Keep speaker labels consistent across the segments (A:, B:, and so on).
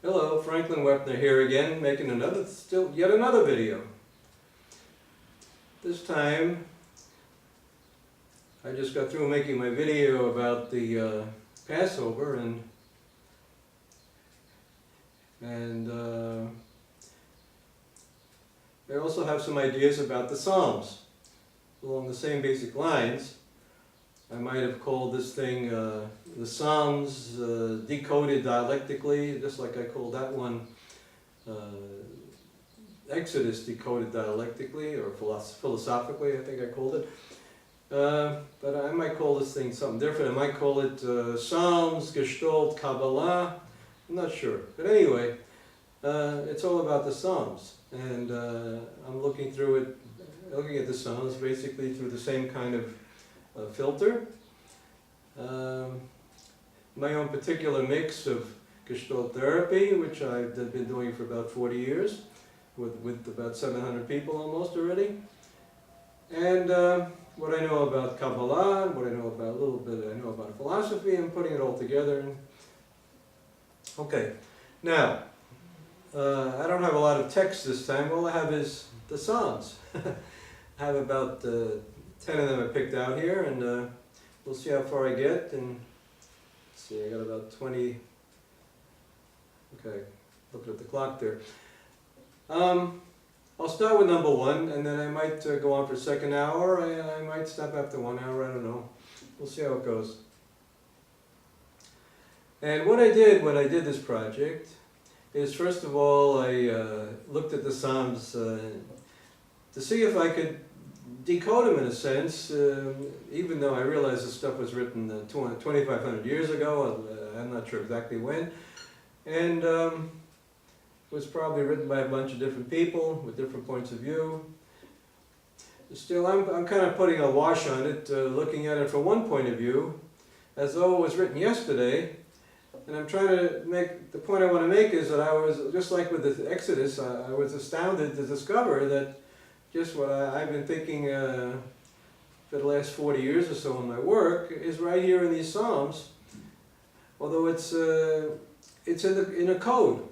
A: Hello, Franklin Wepner here again, making yet another video. This time, I just got through making my video about the Passover, and I also have some ideas about the Psalms along the same basic lines. I might have called this thing the Psalms decoded dialectically, just like I called that one Exodus decoded dialectically, or philosophically, I think I called it. But I might call this thing something different. I might call it Psalms, Gestalt, Kabbalah. I'm not sure. But anyway, it's all about the Psalms. And I'm looking at the Psalms basically through the same kind of filter. My own particular mix of Gestalt therapy, which I've been doing for about 40 years, with about 700 people almost already. And what I know about Kabbalah, what I know about a little bit I know about philosophy, and putting it all together. Okay, now, I don't have a lot of text this time. All I have is the Psalms. I have about 10 of them I picked out here, and we'll see how far I get. And let's see, I got about 20. Okay, looking at the clock there. I'll start with number 1, and then I might go on for a second hour, and I might stop after 1 hour, I don't know. We'll see how it goes. And what I did when I did this project is, first of all, I looked at the Psalms to see if I could decode them in a sense, even though I realized this stuff was written 2,500 years ago. I'm not sure exactly when. And was probably written by a bunch of different people with different points of view. Still, I'm kind of putting a wash on it, looking at it from one point of view, as though it was written yesterday. And I'm trying to make, the point I want to make is that I was, just like with the Exodus, I was astounded to discover that just what I've been thinking for the last 40 years or so in my work is right here in these Psalms, although it's in a code.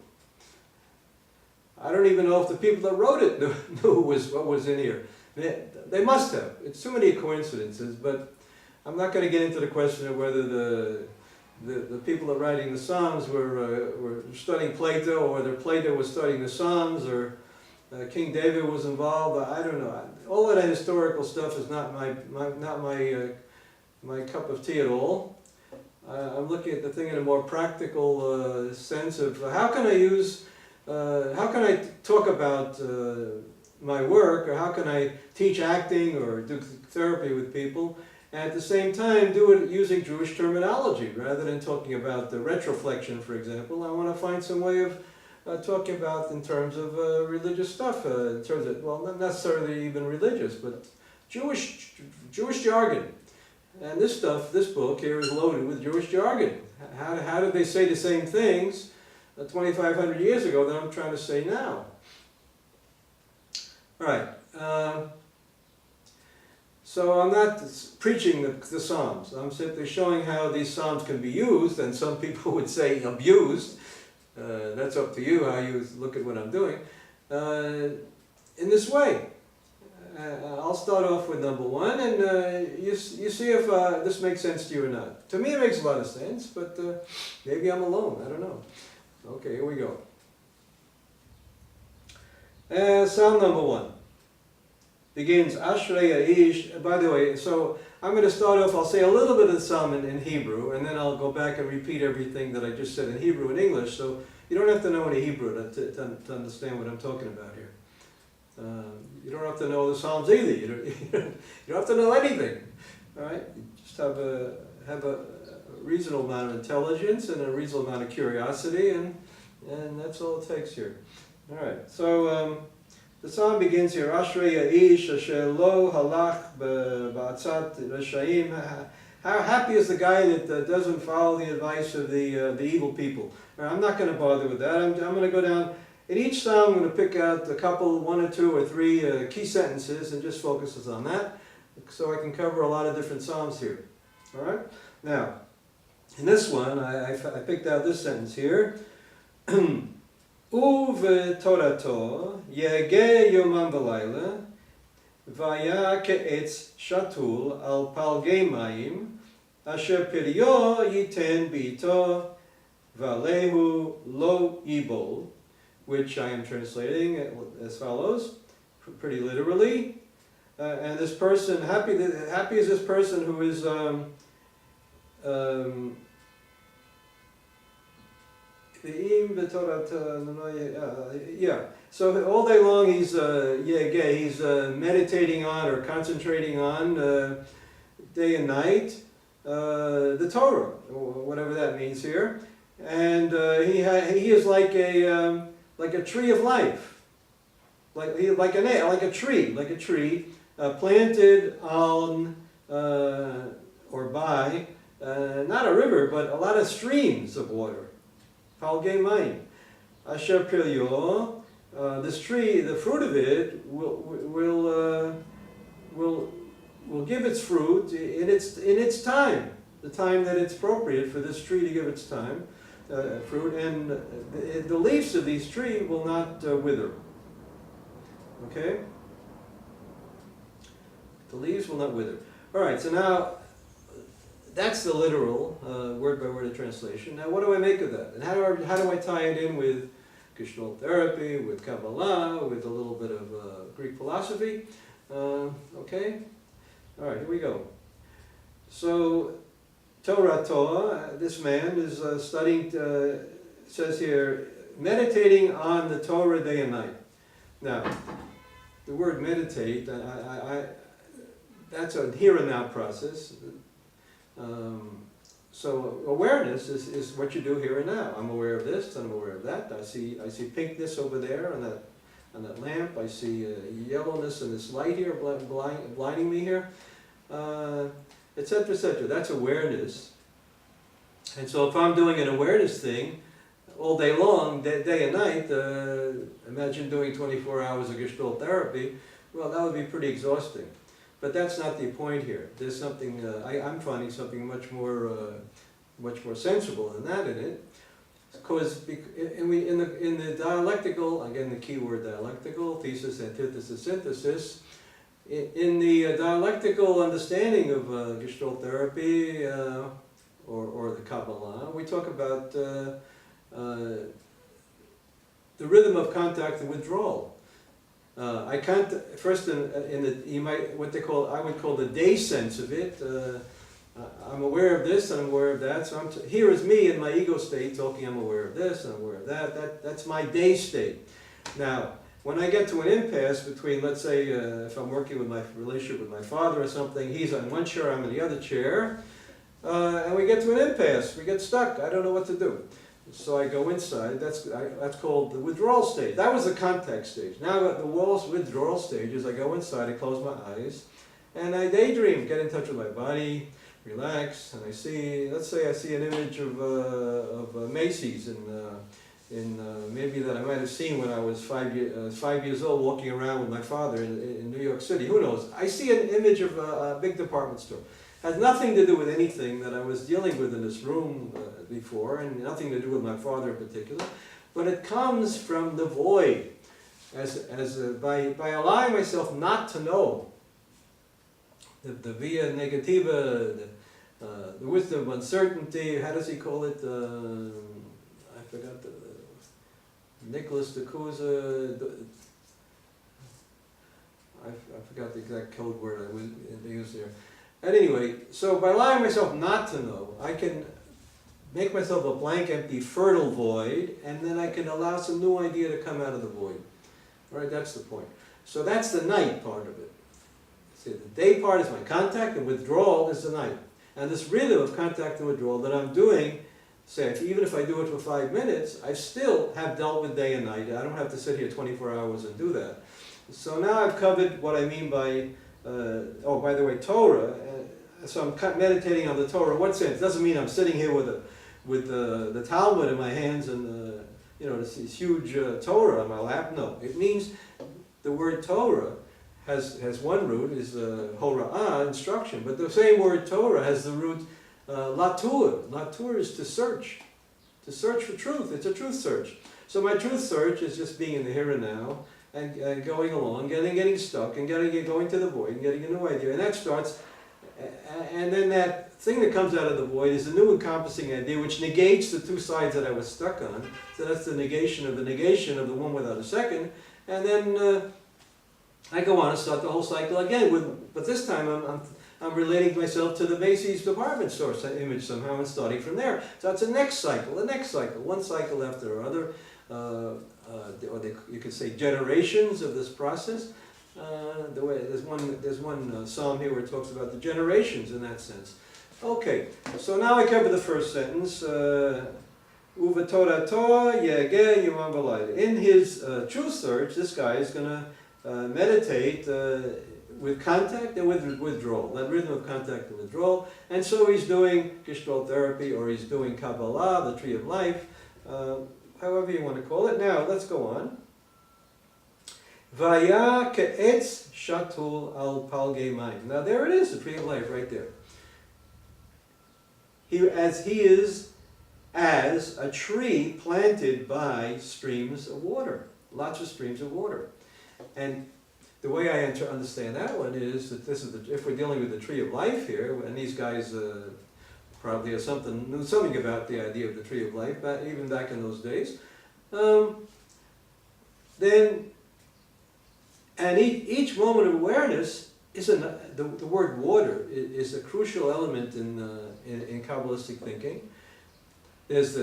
A: I don't even know if the people that wrote it knew what was in here. They must have. It's too many coincidences, but I'm not going to get into the question of whether the people that are writing the Psalms were studying Plato, or whether Plato was studying the Psalms, or King David was involved. I don't know. All of that historical stuff is not my cup of tea at all. I'm looking at the thing in a more practical sense of how can I talk about my work, or how can I teach acting or do therapy with people, and at the same time do it using Jewish terminology rather than talking about the retroflexion, for example. I want to find some way of talking about in terms of religious stuff, in terms of, well, not necessarily even religious, but Jewish jargon. And this book here is loaded with Jewish jargon. How did they say the same things 2,500 years ago that I'm trying to say now? All right. So I'm not preaching the Psalms. I'm simply showing how these Psalms can be used, and some people would say abused. That's up to you how you look at what I'm doing. In this way. I'll start off with number 1, and you see if this makes sense to you or not. To me it makes a lot of sense, but maybe I'm alone, I don't know. Okay, here we go. Psalm number 1 begins, Ashrei Haish. By the way, so I'm going to start off, I'll say a little bit of the Psalm in Hebrew, and then I'll go back and repeat everything that I just said in Hebrew and English, so you don't have to know any Hebrew to understand what I'm talking about here. You don't have to know the Psalms either. You don't have to know anything. All right? You just have a reasonable amount of intelligence and a reasonable amount of curiosity, and that's all it takes here. All right. So the psalm begins here. Ashrei Haish asher lo halach ba'atzat reshaim. How happy is the guy that doesn't follow the advice of the evil people? All right, I'm not going to bother with that. I'm going to go down. In each psalm, I'm going to pick out a couple, 1 or 2 or 3 key sentences and just focus on that, so I can cover a lot of different psalms here. All right? Now, in this one, I picked out this sentence here. ובתורתו יהגה יומם ולילה, והיה כעץ שתול על פלגי מים, אשר פריו ייתן בעתו, ועליהו לא ייבול, which I am translating as follows, pretty literally. And this person, happy is this person who is yeah. So all day long he's he's meditating on or concentrating on day and night the Torah, or whatever that means here, and he is like a tree of life, like a tree planted on or by not a river but a lot of streams of water. Palgei mayim. Asher pilyo, this tree, the fruit of it will give its fruit in its time, the time that it's appropriate for this tree to give its time, fruit, and the leaves of these trees will not wither. Okay? The leaves will not wither. All right, so now that's the literal word-by-word translation. Now, what do I make of that? And how do I tie it in with Gestalt therapy, with Kabbalah, with a little bit of Greek philosophy? Okay? All right, here we go. So, Torah, this man is studying, says here, meditating on the Torah day and night. Now, the word meditate, that's a here and now process. So awareness is what you do here and now. I'm aware of this, and I'm aware of that. I see pinkness over there on that lamp. I see yellowness in this light here, blinding me here, etc., etc. That's awareness. And so if I'm doing an awareness thing all day long, day and night, imagine doing 24 hours of Gestalt therapy. Well, that would be pretty exhausting. But that's not the point here. There's something, I'm finding something much more sensible than that in it. Because in the dialectical, again the key word dialectical, thesis, antithesis, synthesis, in the dialectical understanding of Gestalt therapy or the Kabbalah, we talk about the rhythm of contact and withdrawal. I can't first in the I would call the day sense of it. I'm aware of this and I'm aware of that. So here is me in my ego state talking. I'm aware of this and I'm aware of that. That's my day state. Now, when I get to an impasse between, let's say, if I'm working with my relationship with my father or something, he's on one chair, I'm in the other chair, and we get to an impasse. We get stuck. I don't know what to do. So I go inside. That's called the withdrawal stage. That was the contact stage. Now the withdrawal stage is I go inside, I close my eyes, and I daydream, get in touch with my body, relax, and I see. Let's say I see an image of Macy's in maybe that I might have seen when I was 5 years old, walking around with my father in New York City. Who knows? I see an image of a big department store. Has nothing to do with anything that I was dealing with in this room before, and nothing to do with my father in particular, but it comes from the void, by allowing myself not to know, the via negativa, the wisdom of uncertainty. How does he call it? I forgot Nicholas de Cusa. I forgot the exact code word I used there. At any rate, so by allowing myself not to know, I can make myself a blank, empty, fertile void, and then I can allow some new idea to come out of the void. All right, that's the point. So that's the night part of it. See, the day part is my contact, and withdrawal is the night. And this rhythm of contact and withdrawal that I'm doing, say, even if I do it for 5 minutes, I still have dealt with day and night. I don't have to sit here 24 hours and do that. So now I've covered what I mean by oh, by the way, Torah. So I'm meditating on the Torah. What sense? Doesn't mean I'm sitting here with the Talmud in my hands and this huge Torah on my lap. No, it means the word Torah has one root, is hora'ah, instruction. But the same word Torah has the root latur. Latur is to search, to search for truth. It's a truth search. So my truth search is just being in the here and now, and going along, getting stuck, and going to the void, and getting a new idea. And that starts, and then that thing that comes out of the void is a new encompassing idea which negates the two sides that I was stuck on. So that's the negation of the one without a second. And then I go on and start the whole cycle again. But this time I'm relating myself to the Macy's department store image somehow and starting from there. So it's the next cycle, one cycle after another. You could say generations of this process. There's one psalm here where it talks about the generations in that sense. Okay, so now I cover the first sentence. Uva Torah Torah Yege Yomam V'Layla. In his truth search, this guy is going to meditate with contact and with withdrawal, that rhythm of contact and withdrawal. And so he's doing Gestalt therapy, or he's doing Kabbalah, the tree of life, however you want to call it. Now, let's go on. Vaya ke'etz shatul al palgei mayim. Now there it is, the tree of life right there. He is as a tree planted by streams of water, lots of streams of water. And the way I understand that one is that this is if we're dealing with the tree of life here, and these guys probably knew something about the idea of the tree of life, even back in those days. Each moment of awareness is the word water is a crucial element in Kabbalistic thinking. There's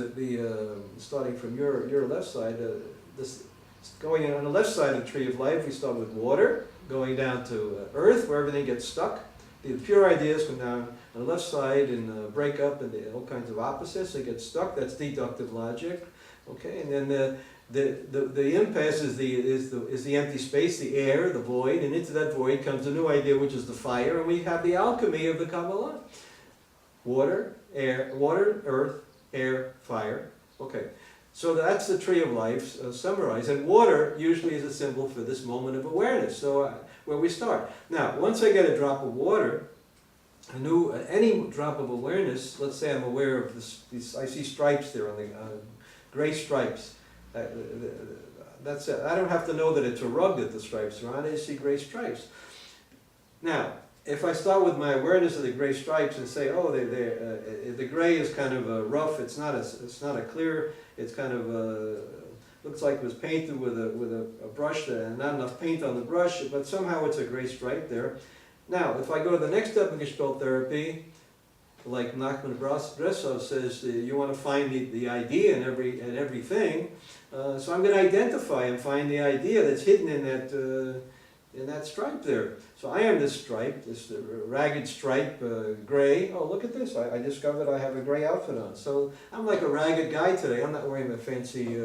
A: starting from your left side, going on the left side of the tree of life, we start with water, going down to earth, where everything gets stuck. The pure ideas come down on the left side and break up into all kinds of opposites. They get stuck. That's deductive logic. Okay, and then the impasse is the empty space, the air, the void, and into that void comes a new idea, which is the fire, and we have the alchemy of the Kabbalah. Water, earth, air, fire. Okay. So that's the tree of life summarized. And water usually is a symbol for this moment of awareness. So where we start. Now, once I get a drop of water, any drop of awareness, let's say I'm aware of these, I see stripes there on the gray stripes. That's it. I don't have to know that it's a rug that the stripes are on. I just see gray stripes. Now, if I start with my awareness of the gray stripes and say, oh, the gray is kind of rough. It's not a clear. It's kind of looks like it was painted with a brush and not enough paint on the brush, but somehow it's a gray stripe there. Now, if I go to the next step in Gestalt therapy, like Nachman Brechtian says, you want to find the idea in everything. So I'm going to identify and find the idea that's hidden in that stripe there. So I am this stripe, this ragged stripe, gray. Oh, look at this. I discovered I have a gray outfit on. So I'm like a ragged guy today. I'm not wearing a fancy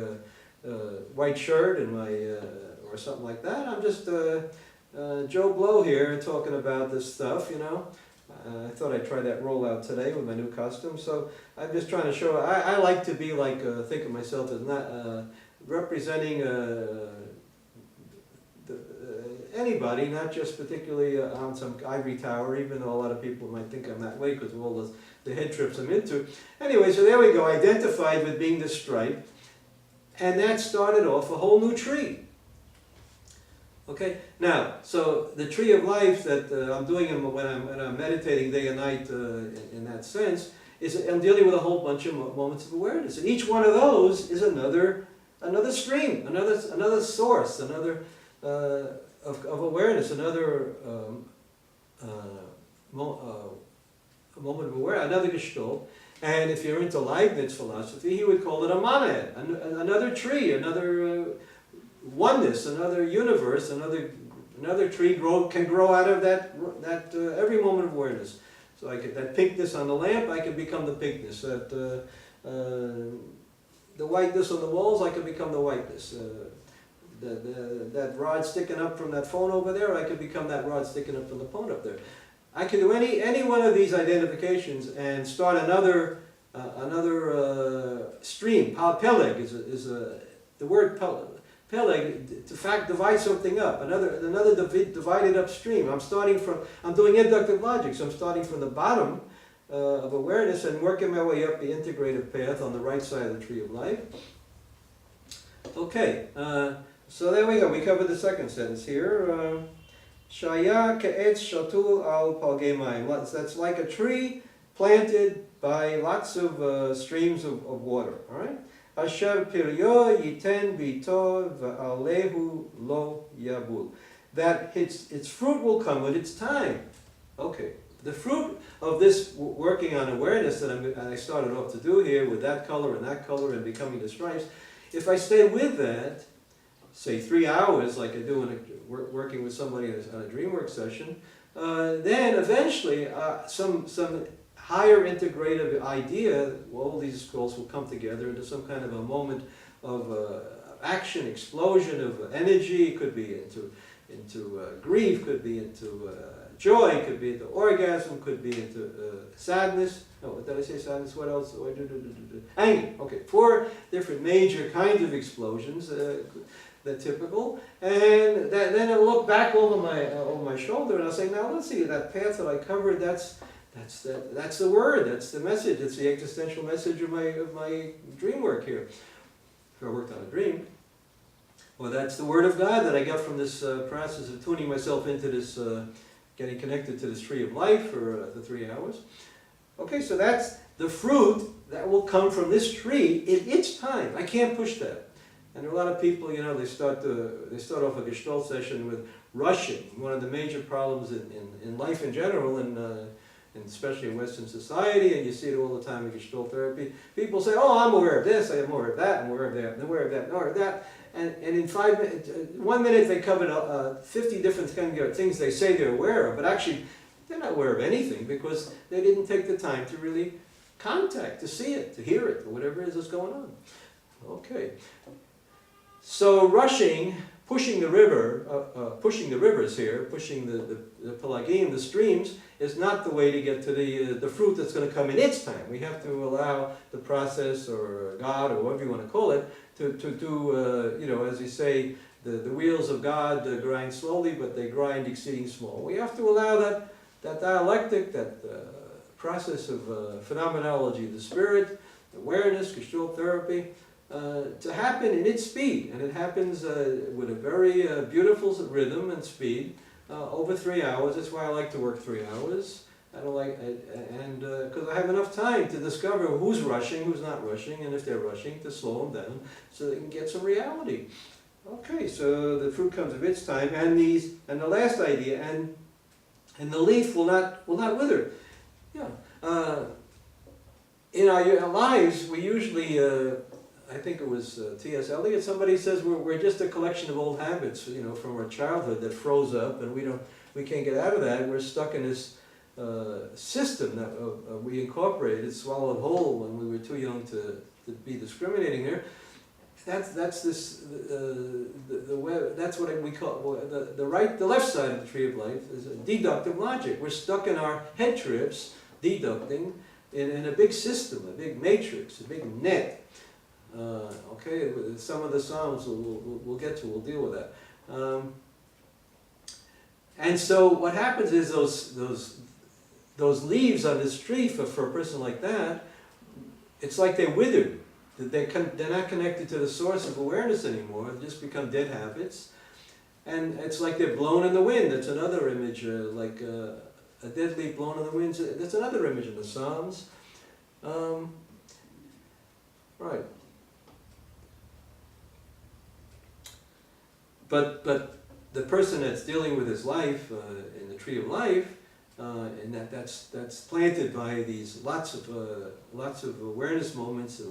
A: white shirt and or something like that. I'm just Joe Blow here talking about this stuff, you know. I thought I'd try that rollout today with my new costume. So I'm just trying to show, I like to be like, think of myself as not representing anybody, not just particularly on some ivory tower, even though a lot of people might think I'm that way because of all the head trips I'm into. Anyway, so there we go, identified with being this stripe, and that started off a whole new tree. Okay, now, so the tree of life that I'm doing when I'm meditating day and night in that sense, is I'm dealing with a whole bunch of moments of awareness. And each one of those is another stream, another source, another of awareness, another moment of awareness, another Gestalt. And if you're into Leibniz philosophy, he would call it a monad, another tree, another oneness, another universe, another tree can grow out of that every moment of awareness. So I get that pinkness on the lamp, I can become the pinkness. The whiteness on the walls, I can become the whiteness. That rod sticking up from that phone over there, I can become that rod sticking up from the phone up there. I can do any one of these identifications and start another stream. Peleg is the word Peleg, to fact divide something up, another divided up stream. I'm doing inductive logic, so I'm starting from the bottom of awareness and working my way up the integrative path on the right side of the tree of life. Okay, so there we go. We covered the second sentence here. Shaya ke'etz shatul al palgei mayim. That's like a tree planted by lots of streams of water. All right. Asher piryo yiten bito v'alehu lo yabul. That its fruit will come with its time. Okay. The fruit of this working on awareness that I started off to do here with that color and becoming the stripes, if I stay with that, say 3 hours like I do working with somebody on a dream work session, then eventually some higher integrative idea, all these scrolls will come together into some kind of a moment of action, explosion of energy. It could be into grief, could be into joy, could be into orgasm, could be into sadness. No, what did I say? Sadness. What else? Oh, anger. Okay, 4 different major kinds of explosions. The typical, and then I'll look back over my shoulder and I'll say, now let's see, that path that I covered, that's the word, that's the message, it's the existential message of my dream work here. If I worked on a dream, well, that's the word of God that I got from this process of tuning myself into this, getting connected to this tree of life for the 3 hours. Okay, so that's the fruit that will come from this tree in its time. I can't push that. And there are a lot of people, you know, they start off a Gestalt session with rushing. One of the major problems in life in general, and especially in Western society, and you see it all the time in Gestalt therapy. People say, "Oh, I'm aware of this, I'm aware of that, I'm aware of that, I'm aware of that, I'm aware of that." And in 5 minutes, 1 minute they covered 50 different things they say they're aware of, but actually they're not aware of anything because they didn't take the time to really contact, to see it, to hear it, or whatever it is that's going on. Okay. So rushing, pushing the rivers here, pushing the Pelagian, the streams, is not the way to get to the fruit that's going to come in its time. We have to allow the process, or God, or whatever you want to call it, to do, you know, as you say, the wheels of God grind slowly, but they grind exceeding small. We have to allow that dialectic, that process of phenomenology of the spirit, awareness, Gestalt therapy, to happen in its speed, and it happens with a very beautiful rhythm and speed over 3 hours. That's why I like to work 3 hours. I don't like, and because I have enough time to discover who's rushing, who's not rushing, and if they're rushing, to slow them down so they can get some reality. Okay, so the fruit comes of its time, and the last idea, and the leaf will not wither. Yeah, in our lives, we usually. I think it was T.S. Eliot, somebody says we're just a collection of old habits, you know, from our childhood that froze up, and we can't get out of that. We're stuck in this system that we incorporated, swallowed whole when we were too young to be discriminating there. That's what we call the left side of the tree of life is a deductive logic. We're stuck in our head trips, deducting in a big system, a big matrix, a big net. Okay, some of the Psalms we'll get to, we'll deal with that. And so what happens is those leaves on this tree for a person like that, it's like they're withered. They're not connected to the source of awareness anymore. They just become dead habits. And it's like they're blown in the wind. That's another image, like a dead leaf blown in the wind. That's another image in the Psalms. Right. But the person that's dealing with his life in the tree of life, and that's planted by these lots of awareness moments,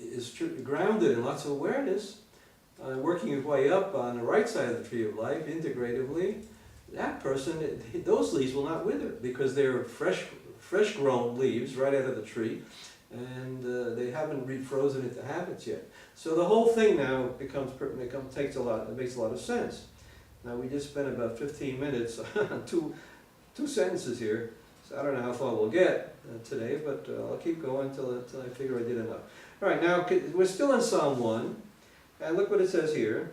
A: is grounded in lots of awareness, working his way up on the right side of the tree of life integratively. That person, those leaves will not wither because they're fresh grown leaves right out of the tree, and they haven't refrozen into habits yet. So the whole thing now takes a lot. It makes a lot of sense. Now we just spent about 15 minutes on two sentences here. So I don't know how far we'll get today, but I'll keep going until I figure I did enough. All right, now we're still in Psalm 1, and look what it says here.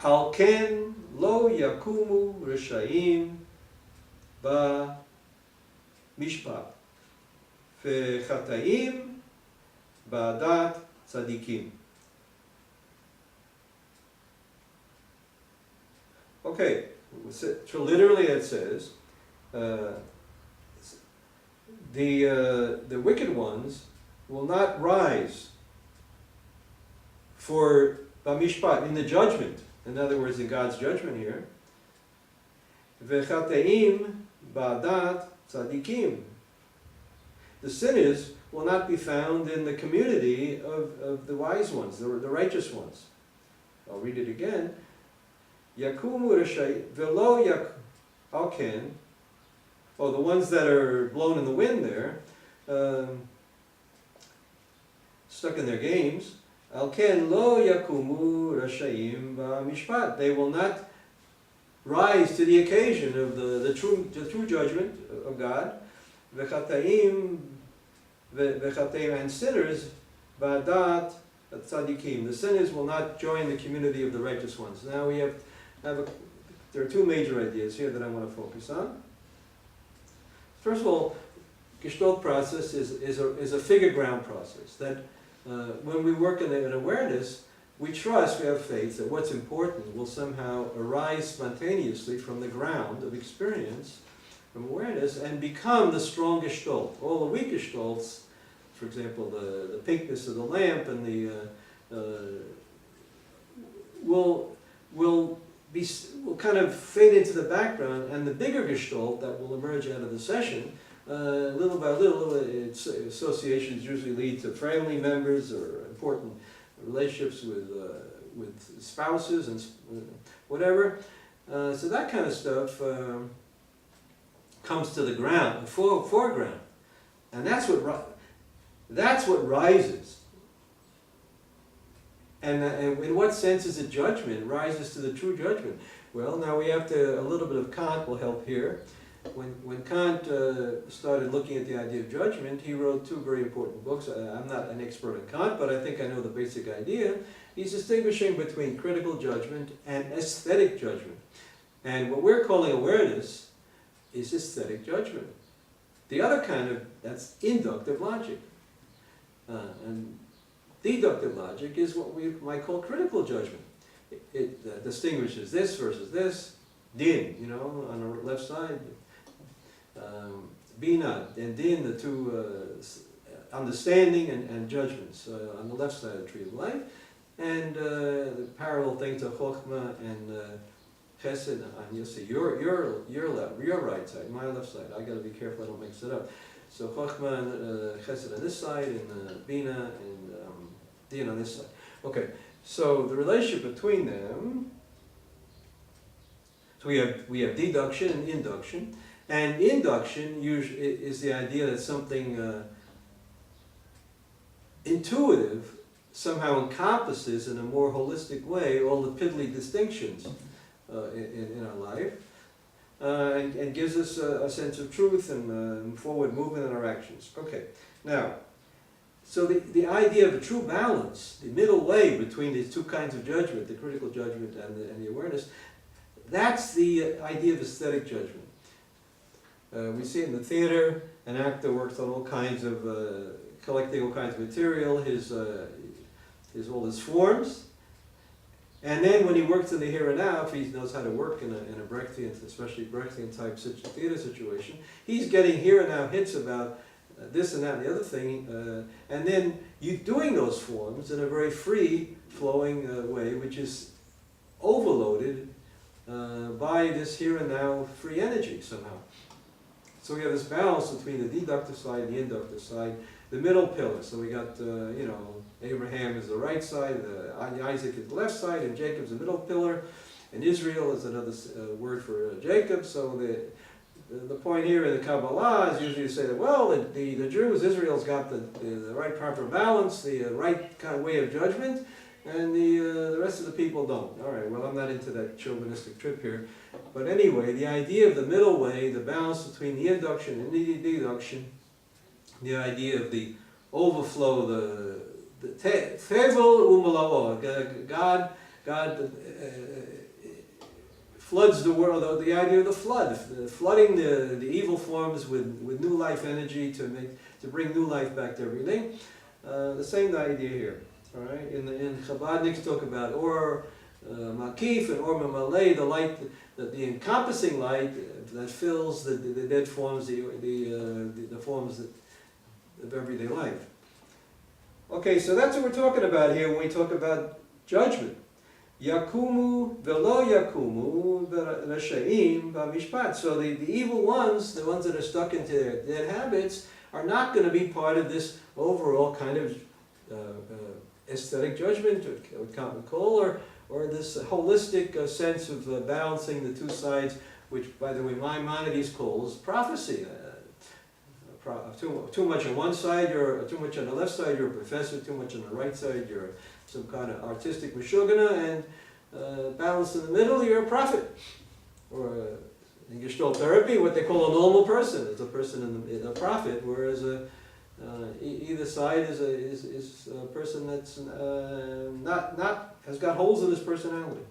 A: Al ken lo yakumu rishayim במשפט, וחטאים בעדת צדיקים. Okay, so literally it says, the wicked ones will not rise for b'mishpat, in the judgment. In other words, in God's judgment here. V'chateim ba'adat tzadikim. The sinners will not be found in the community of the wise ones, the righteous ones. I'll read it again. Yakumu Rashai Velo Yak Alken, oh, the ones that are blown in the wind there, stuck in their games. Alken Lo Yakumu Rashayim Mishpat. They will not rise to the occasion of the true judgment of God. V'chataim and sinners Ba'adat Tzadikim. The sinners will not join the community of the righteous ones. Now we have there are two major ideas here that I want to focus on. First of all, Gestalt process is a figure ground process. That when we work in awareness, we trust, we have faith that what's important will somehow arise spontaneously from the ground of experience, from awareness, and become the strong Gestalt. All the weak Gestalts, for example, the pinkness of the lamp and will kind of fade into the background, and the bigger Gestalt that will emerge out of the session, little by little, its associations usually lead to family members or important relationships with spouses and whatever. So that kind of stuff comes to the ground, the foreground, and that's what rises. And in what sense is it judgment? It rises to the true judgment. Well, now we have a little bit of Kant will help here. When Kant started looking at the idea of judgment, he wrote two very important books. I'm not an expert on Kant, but I think I know the basic idea. He's distinguishing between critical judgment and aesthetic judgment. And what we're calling awareness is aesthetic judgment. The other kind that's inductive logic. And deductive logic is what we might call critical judgment. It distinguishes this versus this. Din, on the left side. Bina and din, the two understanding and judgments on the left side of the tree of life. And the parallel things of Chokhmah and Chesed on your right side, my left side. I got to be careful I don't mix it up. So Chokhmah and Chesed on this side, and Bina and Din on this side. Okay, so the relationship between them. So we have deduction and induction, and induction usually is the idea that something intuitive somehow encompasses in a more holistic way all the piddly distinctions in our life, and gives us a sense of truth and forward movement in our actions. Okay, now, so the idea of a true balance, the middle way between these two kinds of judgment, the critical judgment and the awareness, that's the idea of aesthetic judgment. We see it in the theater. An actor works on all kinds of, collecting all kinds of material, all his forms. And then when he works in the here and now, if he knows how to work in a Brechtian, especially Brechtian type theater situation, he's getting here and now hits about this and that and the other thing. And then you doing those forms in a very free flowing way, which is overloaded by this here and now free energy somehow. So we have this balance between the deductive side and the inductive side, the middle pillar. So we got, Abraham is the right side, Isaac is the left side, and Jacob's the middle pillar, and Israel is another word for Jacob. So the point here in the Kabbalah is usually to say that, well, the Jews, Israel's got the right proper balance, the right kind of way of judgment, and the rest of the people don't. All right, well, I'm not into that chauvinistic trip here. But anyway, the idea of the middle way, the balance between the induction and the deduction, the idea of the overflow, the tevel u'malao, God floods the world, the idea of the flood, flooding the evil forms with new life energy to bring new life back to everything. The same idea here. All right. In Chabadniks talk about or Makif and or Mamalei, the light, the encompassing light that fills the dead forms, the forms of everyday life. Okay, so that's what we're talking about here when we talk about judgment. Yakumu velo yakumu rashaim b'mishpat. So the evil ones, the ones that are stuck into their dead habits, are not going to be part of this overall kind of aesthetic judgment, or what Kant would call, or this holistic sense of balancing the two sides, which, by the way, Maimonides calls prophecy. Too much on one side, you're too much on the left side, you're a professor. Too much on the right side, you're some kind of artistic mashugana, and balance in the middle, you're a prophet. Or in Gestalt therapy, what they call a normal person is a person in a prophet, whereas either side is a person that's has got holes in his personality.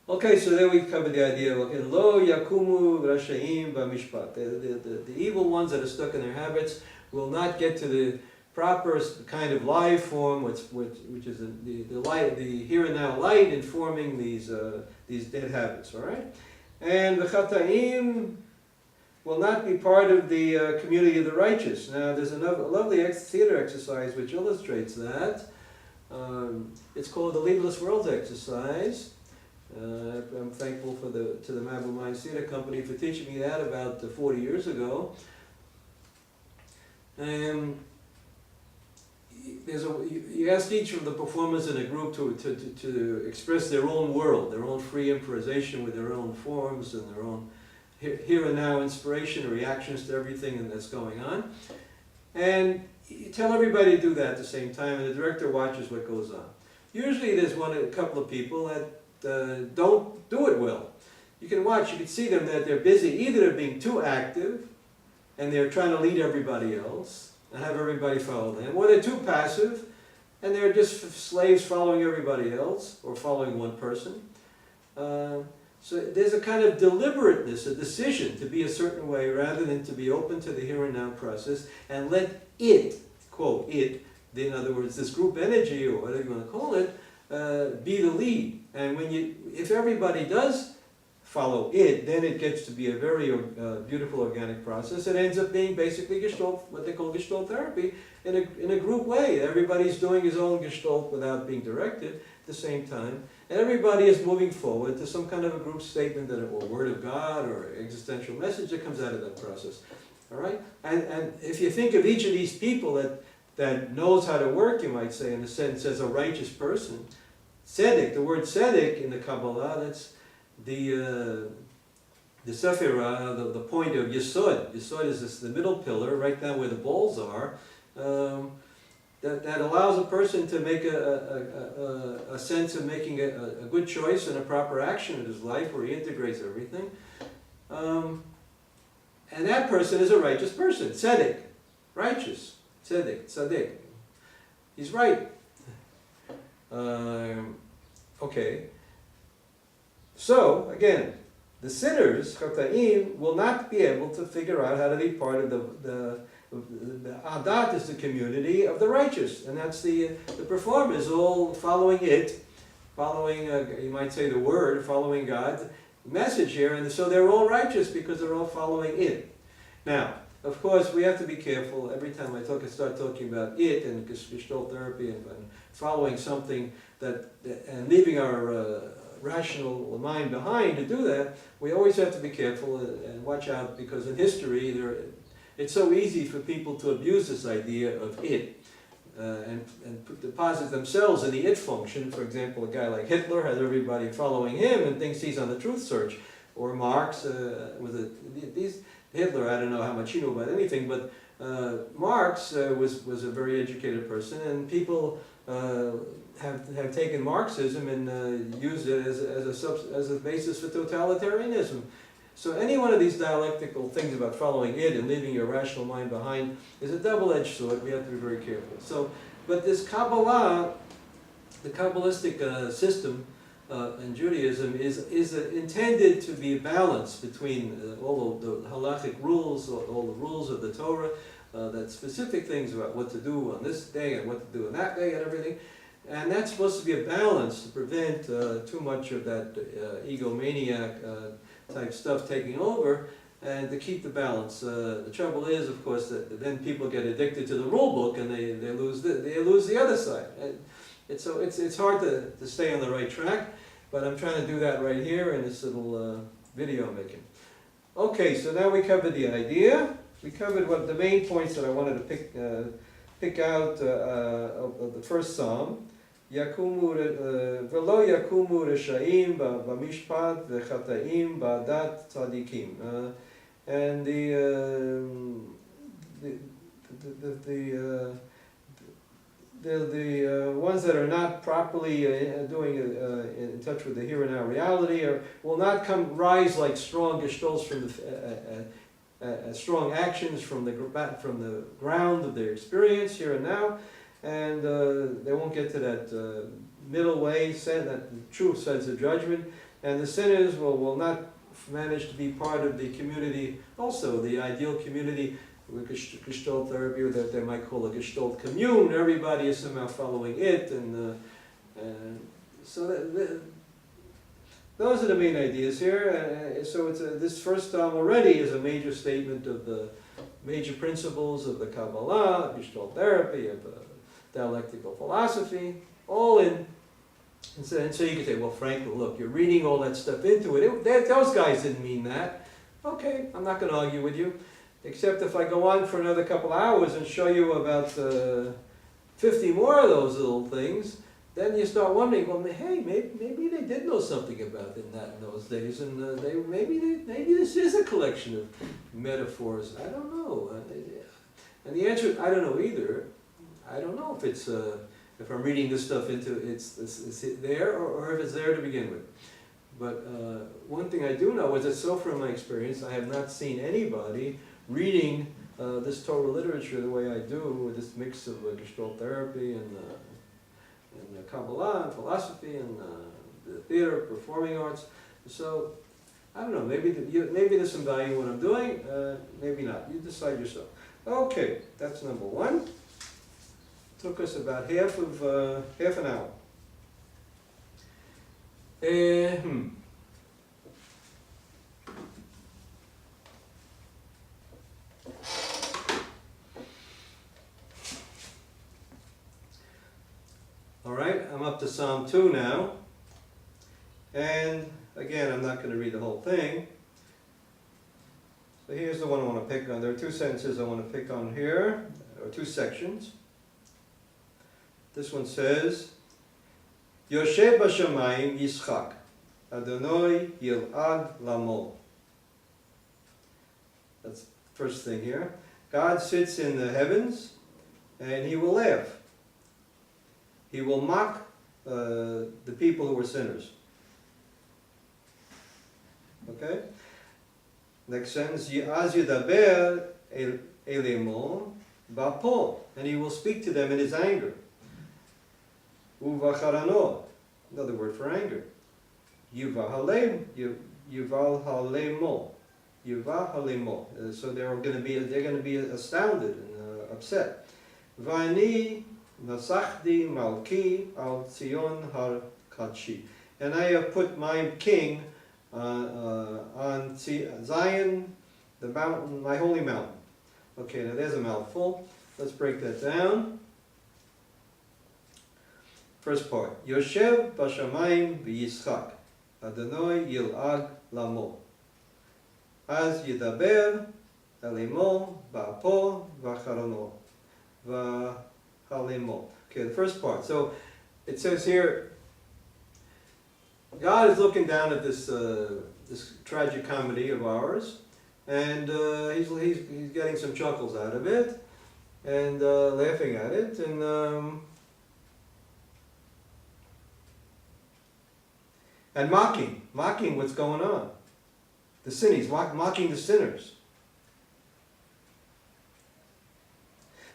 A: Okay, so then we covered the idea of lo yakumu rashaim b'mishpat. The evil ones that are stuck in their habits will not get to the proper kind of life form, which is the light, the here and now light, informing these dead habits. All right, and the chataim will not be part of the community of the righteous. Now, there's a lovely theater exercise which illustrates that. It's called the Leaderless Worlds exercise. I'm thankful to the Mabou Mines Theater Company for teaching me that about 40 years ago. You asked each of the performers in a group to express their own world, their own free improvisation with their own forms and their own here and now inspiration, reactions to everything that's going on. And you tell everybody to do that at the same time, and the director watches what goes on. Usually there's a couple of people that don't do it well. You can watch, you can see them that they're busy. Either they're being too active, and they're trying to lead everybody else, and have everybody follow them, or they're too passive, and they're just slaves following everybody else, or following one person. So there's a kind of deliberateness, a decision to be a certain way rather than to be open to the here and now process and let it, quote, it, in other words, this group energy or whatever you want to call it, be the lead. And if everybody does follow it, then it gets to be a very beautiful organic process. It ends up being basically Gestalt, what they call Gestalt therapy, in a group way. Everybody's doing his own Gestalt without being directed at the same time. And everybody is moving forward to some kind of a group statement or word of God or existential message that comes out of that process. All right? And if you think of each of these people that knows how to work, you might say, in a sense, as a righteous person, tzedek, the word tzedek in the Kabbalah, that's the sephirah, the point of yesod. Yesod is the middle pillar, right down where the balls are. That allows a person to make a sense of making a good choice and a proper action in his life where he integrates everything. And that person is a righteous person, tzedek, righteous, tzedek. He's right. Okay. So, again, the sinners, chataim, will not be able to figure out how to be part of the Adat is the community of the righteous, and that's the performers all following it, following, you might say the word, following God's message here, and so they're all righteous because they're all following it. Now, of course, we have to be careful every time I start talking about it and Gestalt therapy and following something and leaving our rational mind behind to do that. We always have to be careful and watch out, because in history it's so easy for people to abuse this idea of it and deposit themselves in the it function. For example, a guy like Hitler has everybody following him and thinks he's on the truth search. Or Marx, Hitler, I don't know how much he knew about anything, but Marx was a very educated person, and people have taken Marxism and used it as a basis for totalitarianism. So any one of these dialectical things about following it and leaving your rational mind behind is a double-edged sword. We have to be very careful. So, but this Kabbalah, the Kabbalistic system, in Judaism is intended to be a balance between all of the halachic rules, all the rules of the Torah, that specific things about what to do on this day and what to do on that day and everything. And that's supposed to be a balance to prevent too much of that egomaniac type stuff taking over, and to keep the balance. The trouble is, of course, that then people get addicted to the rule book and they lose the other side. And it's hard to stay on the right track, but I'm trying to do that right here in this little video I'm making. Okay, so now we covered the idea. We covered what the main points that I wanted to pick out of the first psalm. V'lo yakumu reshaim b'mishpat v'chata'im ba'adat tzadikim. And the ones that are not properly doing in touch with the here and now reality will not rise like strong gestalts from the strong actions from the ground of their experience here and now, and they won't get to that middle way, that true sense of judgment, and the sinners will not manage to be part of the community, also the ideal community with Gestalt therapy, or that they might call a Gestalt commune. Everybody is somehow following it, and so those are the main ideas here. So this first psalm already is a major statement of the major principles of the Kabbalah, Gestalt therapy, of dialectical philosophy, all in. And so you can say, well, Frank, look, you're reading all that stuff into it. Those guys didn't mean that. Okay, I'm not going to argue with you. Except if I go on for another couple hours and show you about 50 more of those little things, then you start wondering, well, hey, maybe they did know something about that in those days, and maybe this is a collection of metaphors. I don't know. And the answer, I don't know either. I don't know if it's if I'm reading this stuff into it's there or if it's there to begin with. But one thing I do know is that so far in my experience, I have not seen anybody reading this Torah literature the way I do, with this mix of Gestalt therapy and Kabbalah and philosophy and the theater, performing arts. So I don't know. Maybe there's some value in what I'm doing. Maybe not. You decide yourself. Okay, that's number one. Took us about half an hour. All right, I'm up to Psalm 2 now, and again, I'm not going to read the whole thing. So here's the one I want to pick on. There are two sentences I want to pick on here, or two sections. This one says, Yoshev b'shamayim yischak, Adonai yil'ad lamo. That's the first thing here. God sits in the heavens, and he will laugh. He will mock the people who are sinners. Okay? Next sentence, Az yedaber elemo ba'po, and he will speak to them in his anger. Uvacharano, another word for anger. Yuval halemo. So they're going to be astounded and upset. Vani nasachdi malki al Zion har kadshi. And I have put my king on Zion, the mountain, my holy mountain. Okay, now there's a mouthful. Let's break that down. First part, Yoshev b'shamayim v'yischak, Adonai yil'ad lamo. Az yedaber elimo ba'po v'charono v'halemo. Okay, the first part. So it says here, God is looking down at this this tragic comedy of ours, and he's getting some chuckles out of it, and laughing at it, and mocking what's going on. The sinners, mocking the sinners.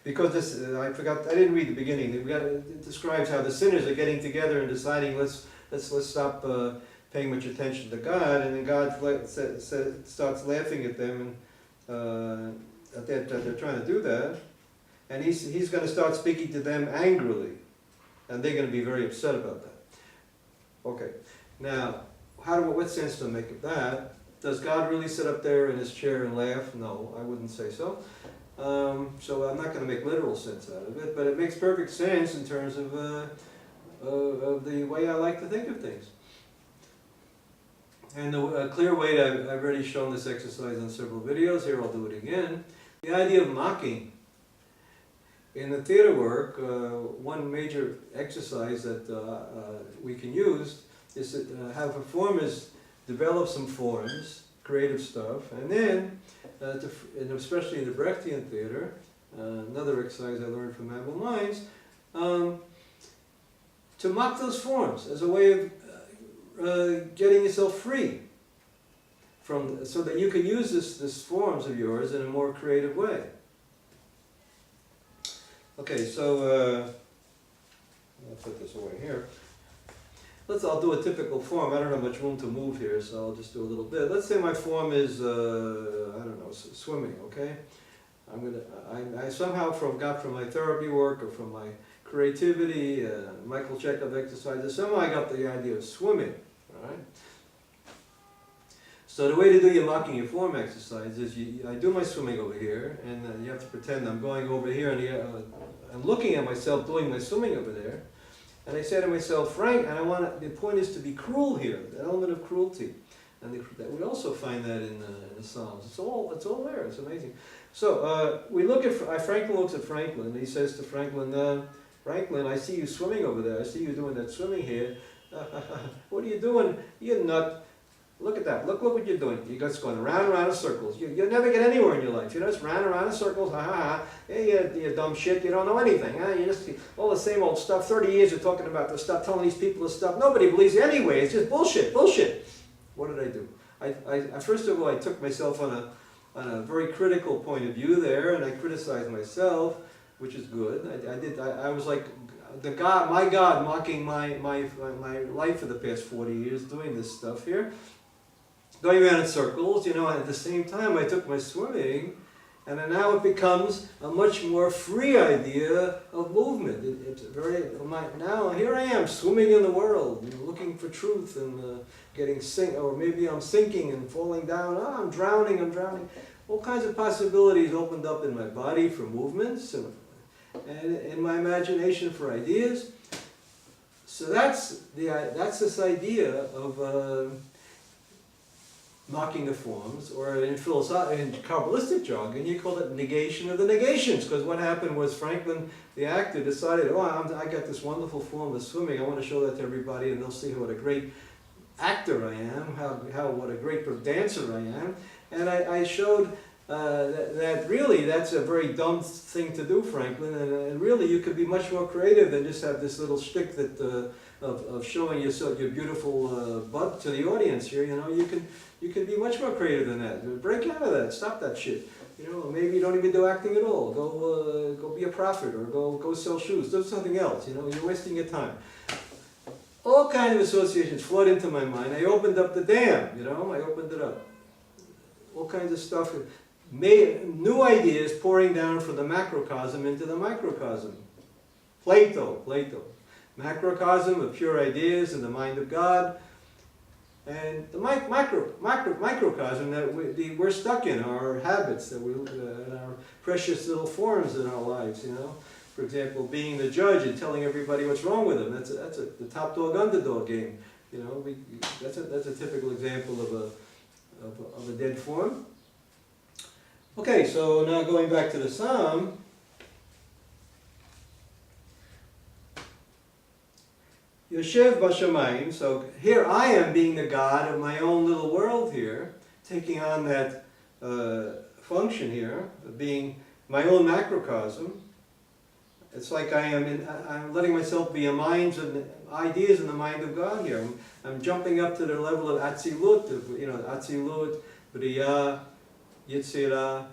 A: Because this, I didn't read the beginning. It describes how the sinners are getting together and deciding, let's let's stop paying much attention to God, and then God starts laughing at them, and that they're trying to do that, and he's going to start speaking to them angrily, and they're going to be very upset about that. Okay, now, what sense to make of that? Does God really sit up there in his chair and laugh? No, I wouldn't say so. So I'm not going to make literal sense out of it, but it makes perfect sense in terms of the way I like to think of things. And a clear way I've already shown this exercise on several videos, here I'll do it again. The idea of mocking. In the theater work, one major exercise that we can use is to have performers develop some forms, creative stuff, and then, and especially in the Brechtian theater, another exercise I learned from Mabou Mines, to mock those forms as a way of getting yourself free from, so that you can use this forms of yours in a more creative way. Okay, so I'll put this away here. I'll do a typical form. I don't have much room to move here, so I'll just do a little bit. Let's say my form is, I don't know, swimming, okay? I somehow got from my therapy work or from my creativity, Michael Chekov exercises, somehow I got the idea of swimming, all right? So the way to do your mocking your form exercise is I do my swimming over here, and you have to pretend I'm going over here, and I'm looking at myself doing my swimming over there. And I say to myself, Frank, and the point is to be cruel here, the element of cruelty. And we also find that in the Psalms. It's all there, it's amazing. So we look at, Franklin looks at Franklin, and he says to Franklin, Franklin, I see you swimming over there, I see you doing that swimming here. What are you doing? You nut. Look at that, look what you're doing. You're just going round and round in circles. You'll never get anywhere in your life. You're just round and round in circles, hey, you dumb shit, you don't know anything. You just, all the same old stuff, 30 years you're talking about this stuff, telling these people this stuff. Nobody believes you anyway, it's just bullshit, bullshit. What did I do? First of all, I took myself on a very critical point of view there, and I criticized myself, which is good. I was like, my God mocking my life for the past 40 years doing this stuff here. Going around in circles, and at the same time I took my swimming, and then now it becomes a much more free idea of movement. It's now here I am swimming in the world, looking for truth and or maybe I'm sinking and falling down. I'm drowning. All kinds of possibilities opened up in my body for movements and in my imagination for ideas. So that's this idea of mocking the forms, or in Kabbalistic jargon, you call it negation of the negations, because what happened was Franklin, the actor, decided, I got this wonderful form of swimming, I want to show that to everybody, and they'll see what a great actor I am, what a great dancer I am, and I showed that really that's a very dumb thing to do, Franklin, and really you could be much more creative than just have this little shtick that of showing yourself your beautiful butt to the audience here. You can be much more creative than that. Break out of that. Stop that shit. Maybe you don't even do acting at all. Go be a prophet, or go sell shoes. Do something else. You're wasting your time. All kinds of associations flood into my mind. I opened up the dam. I opened it up. All kinds of stuff. New ideas pouring down from the macrocosm into the microcosm. Plato. Macrocosm of pure ideas in the mind of God. And the microcosm that we're stuck in, our habits, and our precious little forms in our lives, For example, being the judge and telling everybody what's wrong with them. That's the top dog, underdog game. That's a typical example of a dead form. Okay, so now going back to the psalm. Yoshev Bashamayim, so here I am being the God of my own little world here, taking on that function here, of being my own macrocosm. It's like I'm letting myself be ideas in the mind of God here. I'm jumping up to the level of Atzilut, Atzilut, B'riyah, Yetzirah,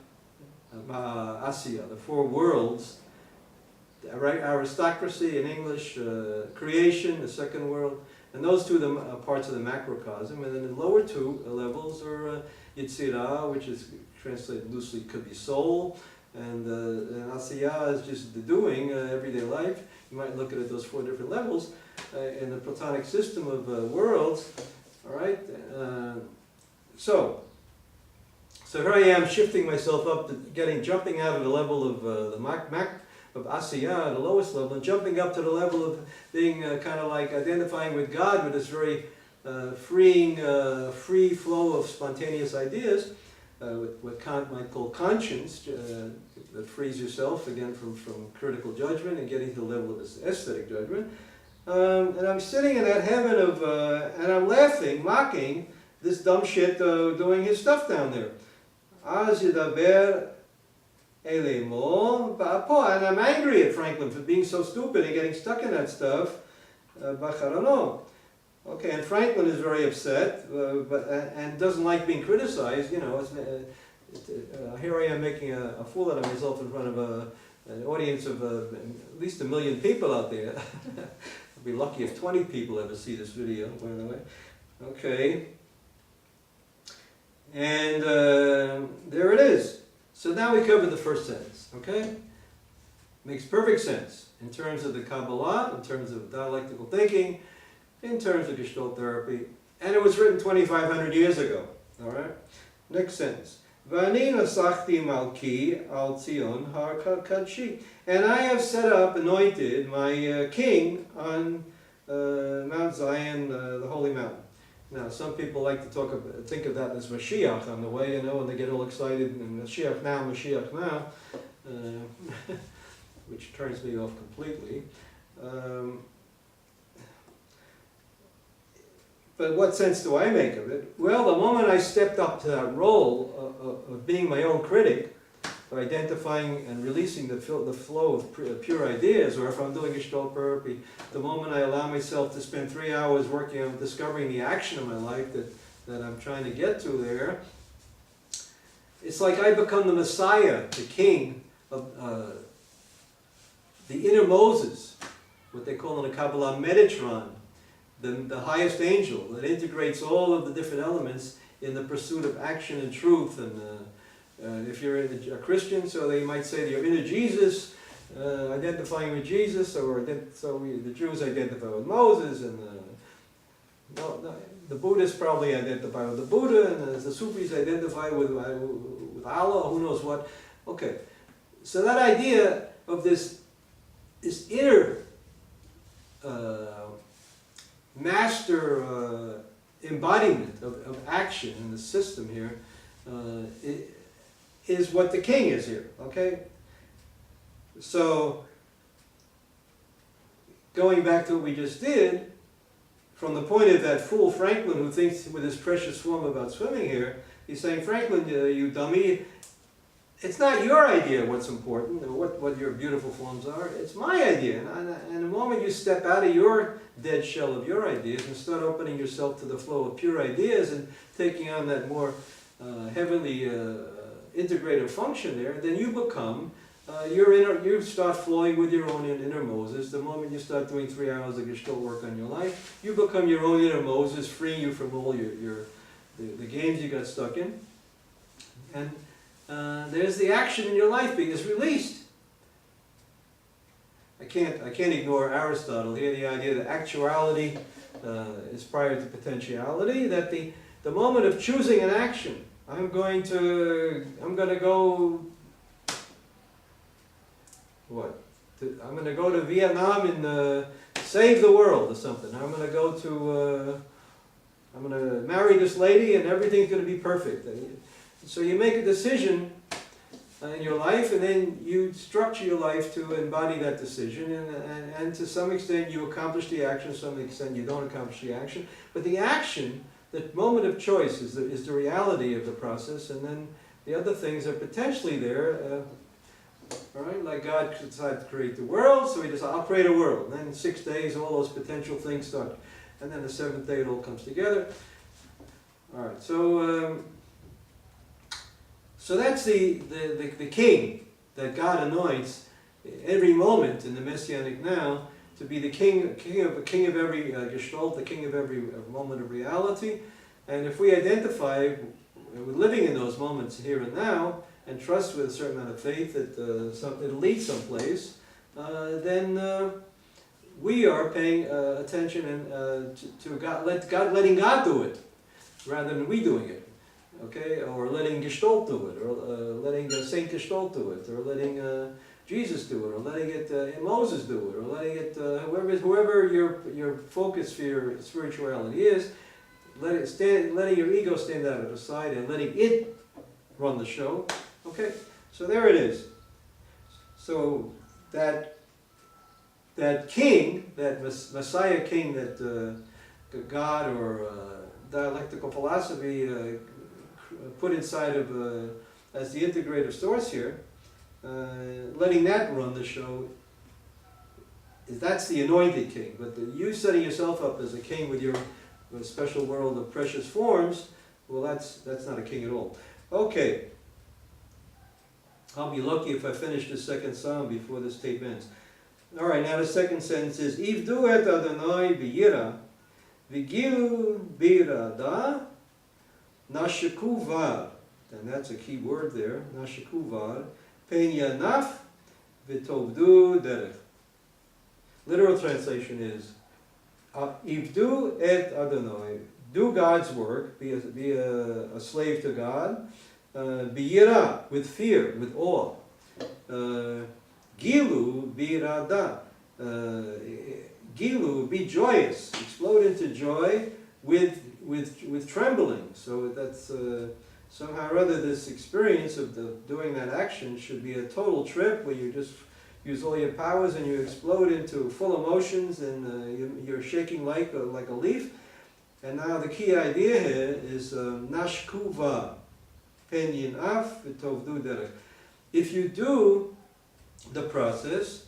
A: Asiya, the four worlds. Aristocracy in English, creation, the second world, And those two are parts of the macrocosm. And then the lower two levels are Yitzirah, which is translated loosely could be soul, and Asiyah is just the doing, everyday life. You might look at it those four different levels in the Platonic system of worlds. All right. So here I am shifting myself up to jumping out of the level of of Asiyah, the lowest level, and jumping up to the level of being kind of like identifying with God with this very free flow of spontaneous ideas, what Kant might call conscience, that frees yourself again from critical judgment and getting to the level of this aesthetic judgment. And I'm sitting in that heaven of, and I'm laughing, mocking this dumb shit doing his stuff down there. Az yidaber elemo ba'apo, and I'm angry at Franklin for being so stupid and getting stuck in that stuff. Bacharano. Okay, and Franklin is very upset, and doesn't like being criticized. You know, here I am making a fool out of myself in front of an audience of at least 1 million people out there. I'll be lucky if 20 people ever see this video, by the way. Okay. And there it is. So now we covered the first sentence, okay? Makes perfect sense in terms of the Kabbalah, in terms of dialectical thinking, in terms of Gestalt therapy, and it was written 2,500 years ago, all right? Next sentence. V'ani nasachti malki al Zion har kadshi. And I have set up, anointed my king on Mount Zion, the holy mountain. Now, some people like to think of that as Mashiach on the way, you know, and they get all excited, and Mashiach now, which turns me off completely. But what sense do I make of it? Well, the moment I stepped up to that role of being my own critic, of identifying and releasing the flow of pure ideas, or if I'm doing Gestalt therapy, the moment I allow myself to spend 3 hours working on discovering the action of my life that I'm trying to get to there, it's like I become the Messiah, the king of the inner Moses, what they call in the Kabbalah Metatron, the highest angel that integrates all of the different elements in the pursuit of action and truth. And if you're a Christian, so they might say you're inner Jesus, identifying with Jesus, or the Jews identify with Moses, and the Buddhists probably identify with the Buddha, and the Sufis identify with Allah, who knows what. Okay, so that idea of this inner master embodiment of action in the system here is what the king is here, okay? So, going back to what we just did, from the point of that fool Franklin who thinks with his precious form about swimming here, he's saying, Franklin, you dummy, it's not your idea what's important, or what your beautiful forms are, it's my idea. And the moment you step out of your dead shell of your ideas and start opening yourself to the flow of pure ideas and taking on that more heavenly integrative function there, then you become, you start flowing with your own inner Moses. The moment you start doing 3 hours of Gestalt work on your life, you become your own inner Moses, freeing you from all the games you got stuck in. And there's the action in your life being released. I can't ignore Aristotle here, the idea that actuality is prior to potentiality, that the moment of choosing an action, I'm going to go, what? I'm going to go to Vietnam and save the world or something. I'm going to go to, I'm going to marry this lady and everything's going to be perfect. So you make a decision in your life, and then you structure your life to embody that decision, and to some extent you accomplish the action, to some extent you don't accomplish the action. But the action, the moment of choice, is the reality of the process, and then the other things are potentially there. All right, like God decided to create the world, so he decided, I'll create a world. And then in 6 days, all those potential things start, and then the 7th day it all comes together. All right, so that's the king that God anoints every moment in the Messianic now to be the king of every Gestalt, the king of every moment of reality. And if we identify with living in those moments here and now, and trust with a certain amount of faith that it'll lead someplace, then we are paying attention and to God, letting God do it, rather than we doing it. Okay, or letting Gestalt do it, or letting Saint Gestalt do it, or letting Jesus do it, or letting it Moses do it, or letting it whoever your focus for your spirituality is, letting your ego stand out of the side and letting it run the show. Okay, so there it is. So that king, that Messiah king that God or dialectical philosophy put inside of as the integrative source here, letting that run the show, that's the anointed king. But you setting yourself up as a king with your special world of precious forms, well, that's not a king at all. Okay, I'll be lucky if I finish the second psalm before this tape ends. All right, now the second sentence is Ivdu et Adonai b'yira v'gilu b'irada nashaku var. And that's a key word there, nashaku var. Pen yanaf v'tovdu derech. Literal translation is Ivdu et Adonai. Do God's work, be a slave to God. B'yira, with fear, with awe. Gilu b'irada. Gilu, be joyous. Explode into joy with trembling. So that's somehow or other this experience of doing that action should be a total trip where you just use all your powers and you explode into full emotions and you're shaking like a leaf. And now the key idea here is nashkuva, penyin af v'tovdu derech. If you do the process,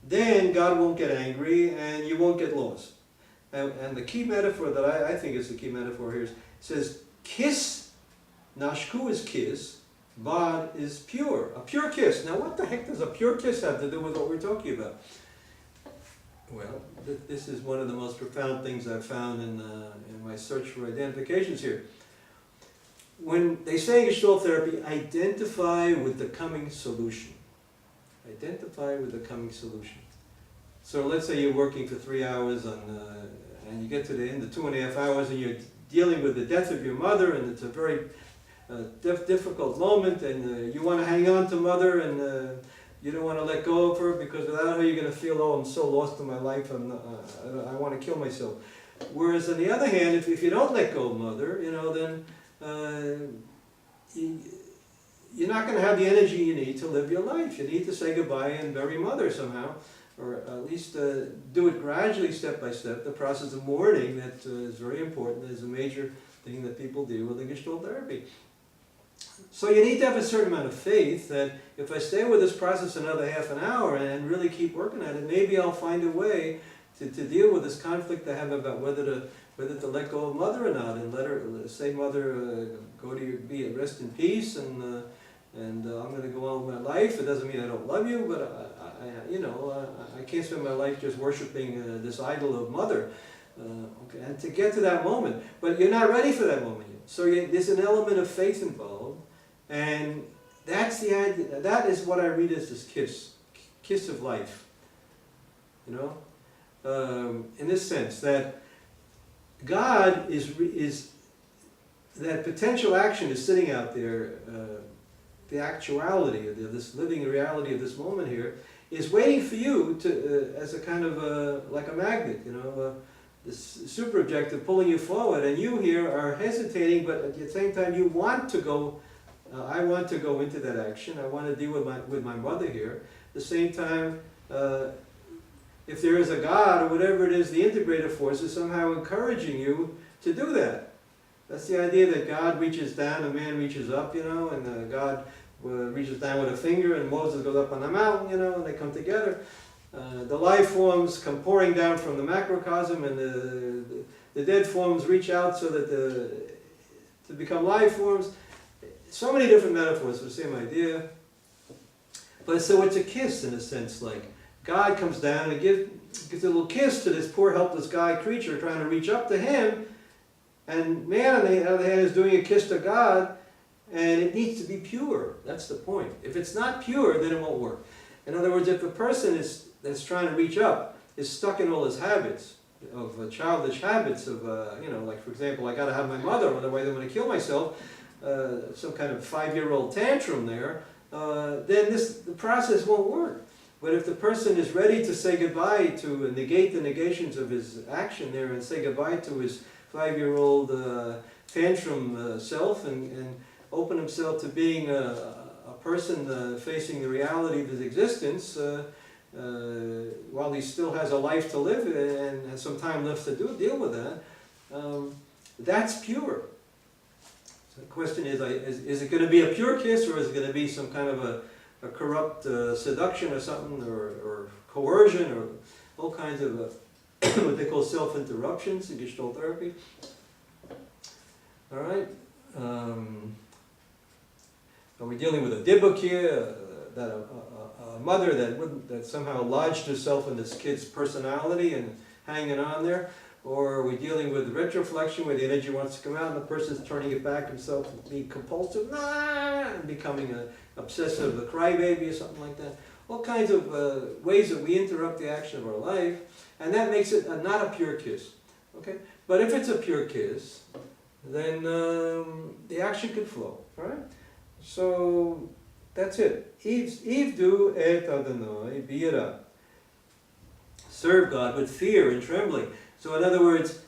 A: then God won't get angry and you won't get lost. And the key metaphor that I think is the key metaphor here is, it says kiss, nashku is kiss, Vad is pure, a pure kiss. Now what the heck does a pure kiss have to do with what we're talking about? Well, this is one of the most profound things I've found in my search for identifications here. When they say in Gestalt therapy, identify with the coming solution. Identify with the coming solution. So let's say you're working for 3 hours and you get to the end of 2.5 hours and you're dealing with the death of your mother, and it's a very difficult moment, and you want to hang on to mother, and you don't want to let go of her because without her you're going to feel, oh, I'm so lost in my life, I want to kill myself. Whereas on the other hand, if you don't let go of mother, you know, then you're not going to have the energy you need to live your life. You need to say goodbye and bury mother somehow, or at least do it gradually, step by step. The process of mourning, that is very important, is a major thing that people deal with in Gestalt therapy. So you need to have a certain amount of faith that if I stay with this process another half an hour and really keep working at it, maybe I'll find a way to deal with this conflict I have about whether to let go of mother or not, and let her say, mother, go to be at rest in peace, and I'm going to go on with my life. It doesn't mean I don't love you, but I can't spend my life just worshiping this idol of mother. Okay, and to get to that moment, but you're not ready for that moment yet. So there's an element of faith involved, and that's the idea. That is what I read as this kiss of life. You know, in this sense that God is that potential action is sitting out there. The actuality of this living reality of this moment here is waiting for you to as a kind of like a magnet. You know. This super objective pulling you forward, and you here are hesitating, but at the same time you want to go. I want to go into that action. I want to deal with my mother here. At the same time, if there is a God or whatever it is, the integrative force is somehow encouraging you to do that. That's the idea that God reaches down and man reaches up, you know, and God reaches down with a finger and Moses goes up on the mountain, you know, and they come together. The life forms come pouring down from the macrocosm, and the dead forms reach out so that to become life forms. So many different metaphors for the same idea. But so it's a kiss in a sense, like God comes down and gives a little kiss to this poor helpless guy creature trying to reach up to him, and man on the other hand is doing a kiss to God, and it needs to be pure. That's the point. If it's not pure, then it won't work. In other words, if the person that's trying to reach up is stuck in all his habits, of childish habits of, like for example, I got to have my mother, otherwise I'm going to kill myself, some kind of 5-year-old tantrum there, then the process won't work. But if the person is ready to say goodbye, to negate the negations of his action there and say goodbye to his 5-year-old tantrum self and open himself to being a person facing the reality of his existence, while he still has a life to live and has some time left to deal with that, that's pure. So the question is it going to be a pure kiss, or is it going to be some kind of a corrupt seduction or something, or coercion, or all kinds of what they call self-interruptions in Gestalt therapy? All right. Are we dealing with a dibuk here, that a mother that somehow lodged herself in this kid's personality and hanging on there? Or are we dealing with retroflexion, where the energy wants to come out and the person's turning it back himself and being compulsive, and becoming an obsessive crybaby or something like that? All kinds of ways that we interrupt the action of our life, and that makes it not a pure kiss. Okay? But if it's a pure kiss, then the action can flow. All right? So that's it. Ivdu et Adonai b'yira. Serve God with fear and trembling. So in other words,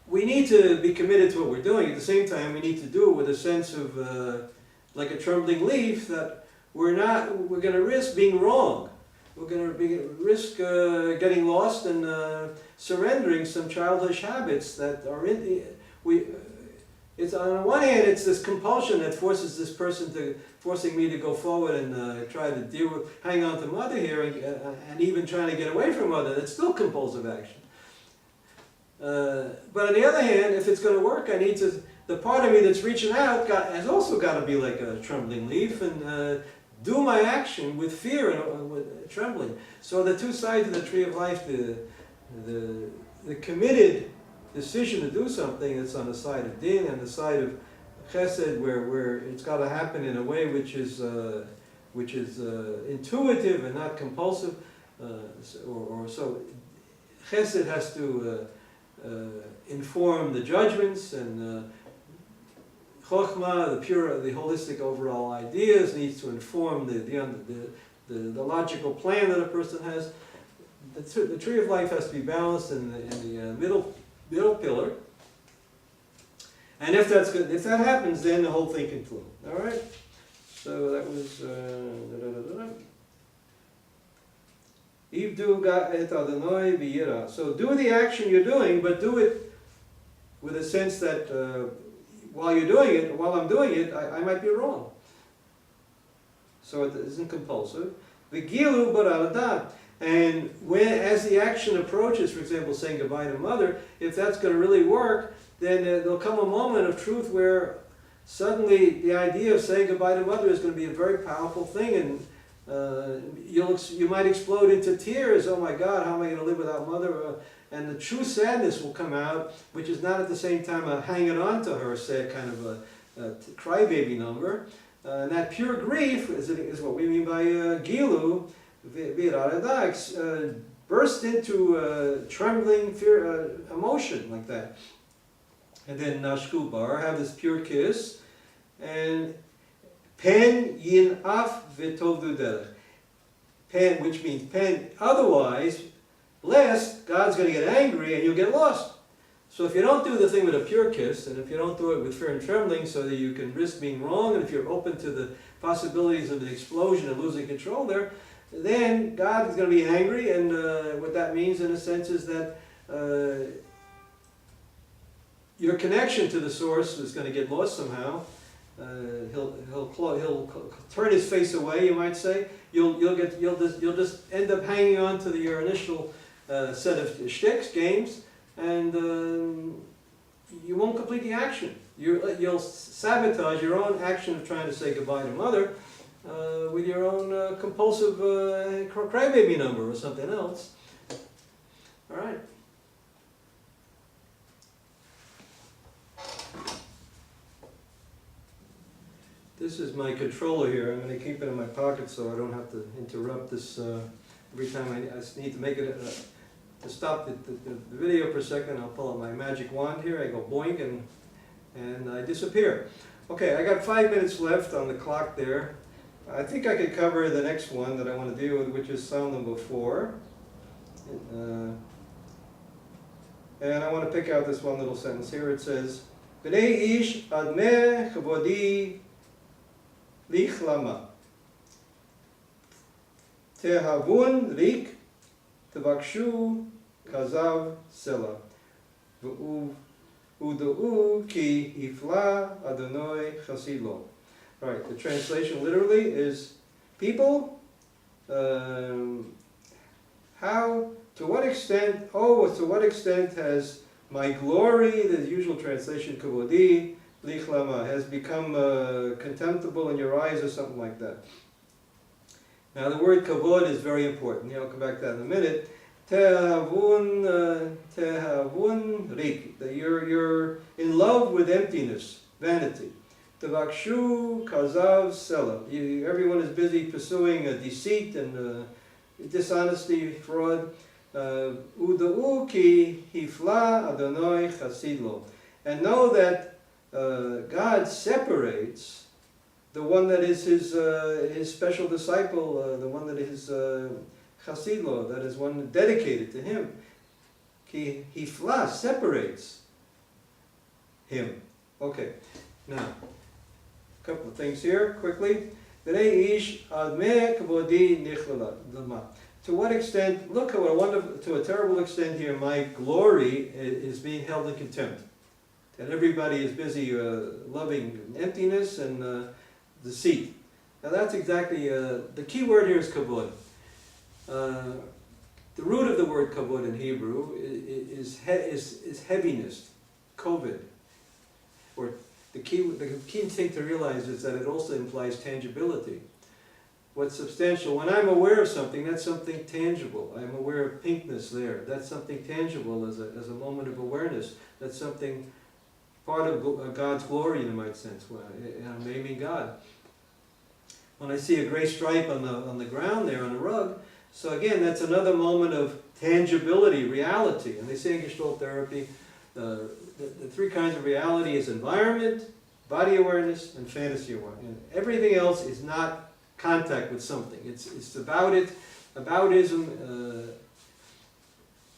A: we need to be committed to what we're doing. At the same time, we need to do it with a sense of, like a trembling leaf, that we're going to risk being wrong. We're going to risk getting lost and surrendering some childish habits that are it's on the one hand, it's this compulsion that forces this person forcing me to go forward and try to hang on to mother here, and even trying to get away from mother. That's still compulsive action. But on the other hand, if it's going to work, the part of me that's reaching out has also got to be like a trembling leaf and do my action with fear and with trembling. So the two sides of the tree of life, the committed decision to do something that's on the side of din and the side of chesed, where it's got to happen in a way which is intuitive and not compulsive, so chesed has to inform the judgments, and chokhmah, the holistic overall ideas, needs to inform the logical plan that a person has. The tree of life has to be balanced in the middle pillar, and if that happens, then the whole thing can flow. All right. So that was Ivdu et Adonai b'yira. So do the action you're doing, but do it with a sense that while I'm doing it, I might be wrong. So it isn't compulsive. V'gilu b'aradat. And as the action approaches, for example, saying goodbye to mother, if that's going to really work, then there'll come a moment of truth where suddenly the idea of saying goodbye to mother is going to be a very powerful thing, and you might explode into tears. Oh my God, how am I going to live without mother? And the true sadness will come out, which is not at the same time a hanging on to her, say, kind of a crybaby number. And that pure grief is what we mean by gilu. Burst into trembling fear, emotion like that. And then Nashku Bar, have this pure kiss, and pen yin af v'tovdu derech. Pen, which means pen, otherwise, lest God's going to get angry and you'll get lost. So if you don't do the thing with a pure kiss, and if you don't do it with fear and trembling so that you can risk being wrong, and if you're open to the possibilities of an explosion and losing control there, then God is going to be angry, and what that means in a sense is that your connection to the source is going to get lost somehow. He'll turn his face away, you might say. You'll just end up hanging on to your initial set of shticks, games, and you won't complete the action. You'll sabotage your own action of trying to say goodbye to mother, with your own compulsive crybaby number or something else. All right. This is my controller here. I'm going to keep it in my pocket so I don't have to interrupt this every time I just need to make it, to stop the video for a second. I'll pull out my magic wand here. I go boink and I disappear. Okay, I got 5 minutes left on the clock there. I think I could cover the next one that I want to deal with, which is sound number 4. And I want to pick out this one little sentence here. It says, B'nei ish admeh chavodi lichlama. Tehavun rik tevakshu kazav sela. Udu'u ki ifla adonoi chasilo. Right, the translation literally is, people, to what extent has my glory, the usual translation, kavodi, lichlama, has become contemptible in your eyes or something like that. Now the word kavod is very important. I'll come back to that in a minute. Tehavun rik, that you're in love with emptiness, vanity. Tevakshu kazav sela. Everyone is busy pursuing deceit and dishonesty, fraud. Uda'u ki hifla adonoi chasidlo. And know that God separates the one that is his special disciple, the one that is chasidlo, that is one dedicated to him. Ki hifla separates him. Okay, now a couple of things here quickly. To what extent, look at what a wonderful, to a terrible extent here, my glory is being held in contempt. And everybody is busy loving emptiness and deceit. Now that's exactly, the key word here is kavod. The root of the word kavod in Hebrew is heaviness, koved. Or the key thing to realize is that it also implies tangibility. What's substantial? When I'm aware of something, that's something tangible. I'm aware of pinkness there. That's something tangible as a moment of awareness. That's something part of God's glory in a might sense. I'm naming God. When I see a gray stripe on the ground there on the rug, so again, that's another moment of tangibility, reality. And they say in Gestalt therapy, the 3 kinds of reality is environment, body awareness, and fantasy awareness. And everything else is not contact with something. It's about it, aboutism,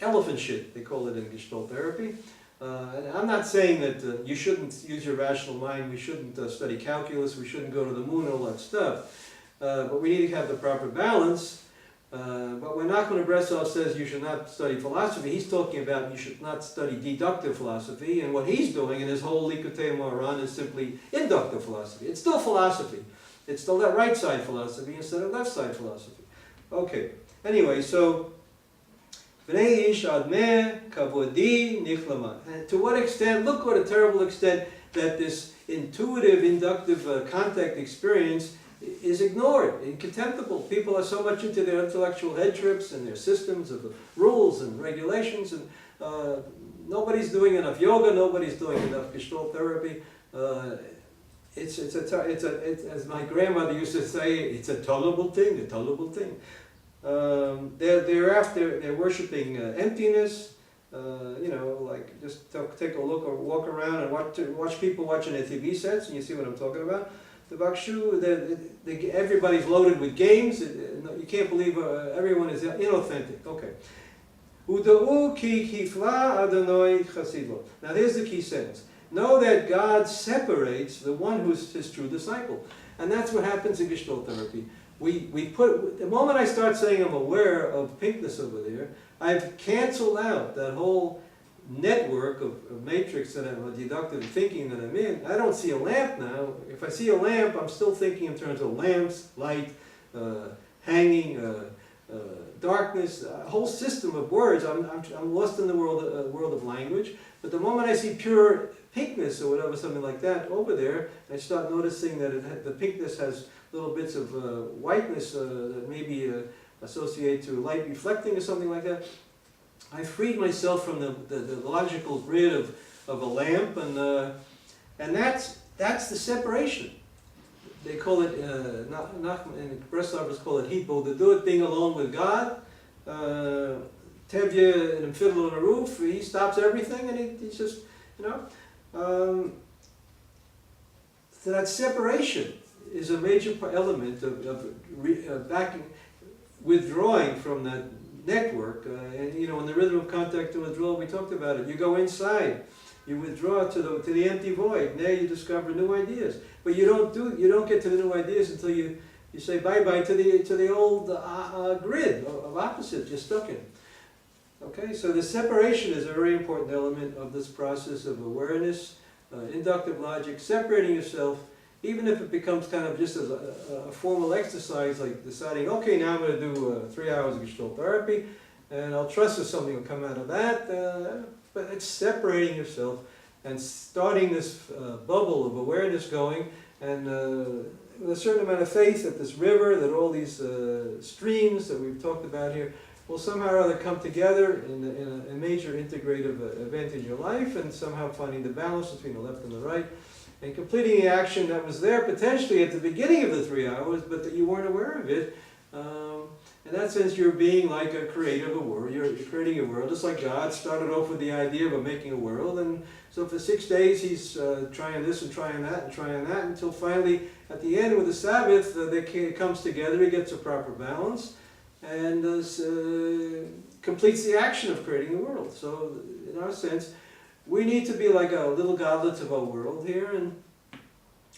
A: elephant shit, they call it in Gestalt therapy. And I'm not saying that you shouldn't use your rational mind, we shouldn't study calculus, we shouldn't go to the moon, all that stuff. But we need to have the proper balance. But when Nachman of Breschel says you should not study philosophy, he's talking about you should not study deductive philosophy, and what he's doing in his whole Likutei Moharan is simply inductive philosophy. It's still philosophy. It's still that right side philosophy instead of left side philosophy. Okay, anyway, so B'nei ish admeh kavodi nichlama. And to what extent, look what a terrible extent that this intuitive, inductive contact experience is ignored and contemptible. People are so much into their intellectual head trips and their systems of rules and regulations, and nobody's doing enough yoga, nobody's doing enough Gestalt therapy. It's as my grandmother used to say, it's a tolerable thing, a tolerable thing. They're worshiping emptiness. Like just take a look or walk around and watch people watching their TV sets, and you see what I'm talking about. The Bakshu, everybody's loaded with games. You can't believe everyone is inauthentic. Okay. Uda'u ki hifla adonoi chasidlo. Now here's the key sentence. Know that God separates the one who's his true disciple. And that's what happens in Gestalt therapy. The moment I start saying I'm aware of pinkness over there, I've canceled out that whole network of matrix that I'm deductive thinking that I'm in. I don't see a lamp now. If I see a lamp, I'm still thinking in terms of lamps, light, hanging, darkness, a whole system of words. I'm lost in the world of language. But the moment I see pure pinkness or whatever, something like that over there, I start noticing that the pinkness has little bits of whiteness that maybe associate to light reflecting or something like that. I freed myself from the logical grid of a lamp, and that's the separation. They call it, Nachman and Brecht's call it Hipo, to do it being alone with God. Tevye in a fiddle on a roof, he stops everything and he's just, you know. So that separation is a major element of withdrawing from that network. And you know, in the rhythm of contact and withdrawal, we talked about it. You go inside, you withdraw to the empty void. There you discover new ideas. But you don't get to the new ideas until you say bye-bye to the old grid of opposites you're stuck in. Okay, so the separation is a very important element of this process of awareness, inductive logic, separating yourself, even if it becomes kind of just as a formal exercise, like deciding, okay, now I'm going to do 3 hours of Gestalt therapy, and I'll trust that something will come out of that. But it's separating yourself and starting this bubble of awareness going, and with a certain amount of faith that this river, that all these streams that we've talked about here, will somehow or other come together in a major integrative event in your life, and somehow finding the balance between the left and the right, and completing the action that was there potentially at the beginning of the 3 hours, but that you weren't aware of it. In that sense, you're being like a creator of a world. You're creating a world, just like God started off with the idea of making a world. And so for 6 days, he's trying this and trying that and trying that, until finally, at the end with the Sabbath, it comes together, he gets a proper balance, and completes the action of creating the world. So in our sense, we need to be like a little godlets of our world here, and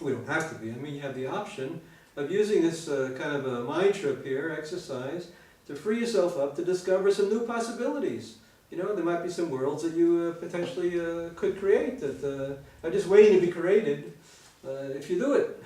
A: we don't have to be. I mean, you have the option of using this kind of a mind trip here, exercise, to free yourself up to discover some new possibilities. You know, there might be some worlds that you potentially could create that are just waiting to be created if you do it.